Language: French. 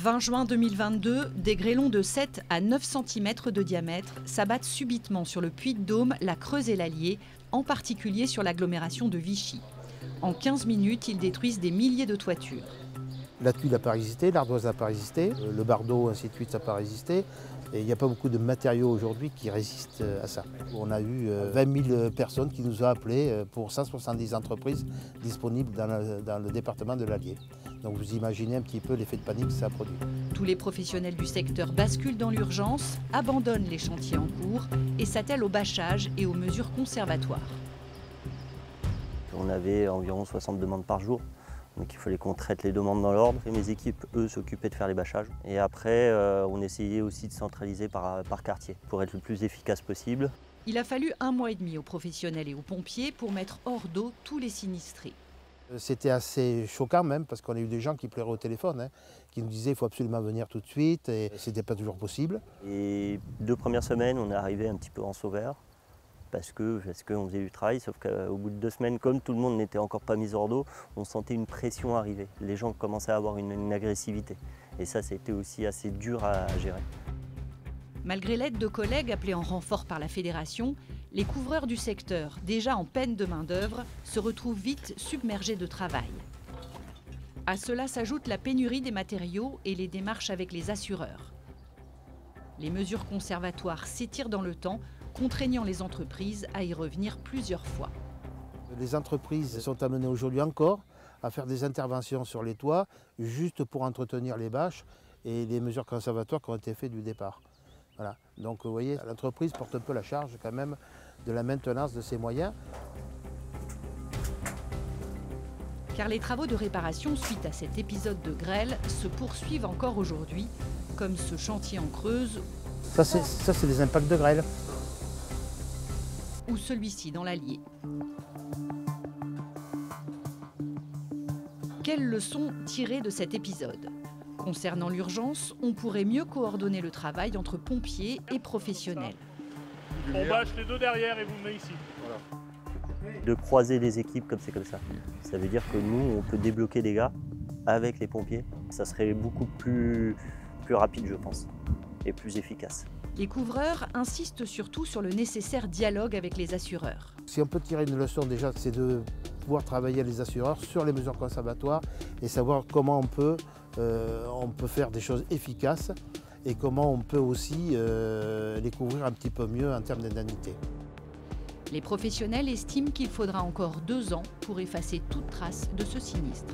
20 juin 2022, des grêlons de 7 à 9 cm de diamètre s'abattent subitement sur le Puy-de-Dôme, la Creuse et l'Allier, en particulier sur l'agglomération de Vichy. En 15 minutes, ils détruisent des milliers de toitures. La tuile n'a pas résisté, l'ardoise n'a pas résisté, le bardeau, ainsi de suite, ça n'a pas résisté. Et il n'y a pas beaucoup de matériaux aujourd'hui qui résistent à ça. On a eu 20 000 personnes qui nous ont appelés pour 170 entreprises disponibles dans le département de l'Allier. Donc vous imaginez un petit peu l'effet de panique que ça a produit. Tous les professionnels du secteur basculent dans l'urgence, abandonnent les chantiers en cours et s'attellent au bâchage et aux mesures conservatoires. On avait environ 60 demandes par jour. Donc il fallait qu'on traite les demandes dans l'ordre. Et mes équipes, eux, s'occupaient de faire les bâchages. Et après, on essayait aussi de centraliser par quartier pour être le plus efficace possible. Il a fallu 1 mois et demi aux professionnels et aux pompiers pour mettre hors d'eau tous les sinistrés. C'était assez choquant même parce qu'on a eu des gens qui pleuraient au téléphone, qui nous disaient qu'il faut absolument venir tout de suite et ce n'était pas toujours possible. Et 2 premières semaines, on est arrivé un petit peu en sauveur. Parce qu'on faisait du travail, sauf qu'au bout de 2 semaines, comme tout le monde n'était encore pas mis hors d'eau, on sentait une pression arriver. Les gens commençaient à avoir une agressivité. Et ça, c'était aussi assez dur à gérer. Malgré l'aide de collègues appelés en renfort par la fédération, les couvreurs du secteur, déjà en peine de main-d'œuvre, se retrouvent vite submergés de travail. À cela s'ajoute la pénurie des matériaux et les démarches avec les assureurs. Les mesures conservatoires s'étirent dans le temps, contraignant les entreprises à y revenir plusieurs fois. Les entreprises sont amenées aujourd'hui encore à faire des interventions sur les toits juste pour entretenir les bâches et les mesures conservatoires qui ont été faites du départ. Voilà. Donc vous voyez, l'entreprise porte un peu la charge quand même de la maintenance de ses moyens. Car les travaux de réparation suite à cet épisode de grêle se poursuivent encore aujourd'hui, comme ce chantier en Creuse. Ça c'est des impacts de grêle. Ou celui-ci dans l'Allier. Quelles leçons tirer de cet épisode? Concernant l'urgence, on pourrait mieux coordonner le travail entre pompiers et professionnels. On bâche les 2 derrière et vous le mettez ici. Voilà. De croiser les équipes comme c'est comme ça. Ça veut dire que nous, on peut débloquer des gars avec les pompiers. Ça serait beaucoup plus rapide, je pense, et plus efficace. Les couvreurs insistent surtout sur le nécessaire dialogue avec les assureurs. Si on peut tirer une leçon déjà, c'est de pouvoir travailler les assureurs sur les mesures conservatoires et savoir comment on peut faire des choses efficaces et comment on peut aussi les couvrir un petit peu mieux en termes d'indemnité. Les professionnels estiment qu'il faudra encore 2 ans pour effacer toute trace de ce sinistre.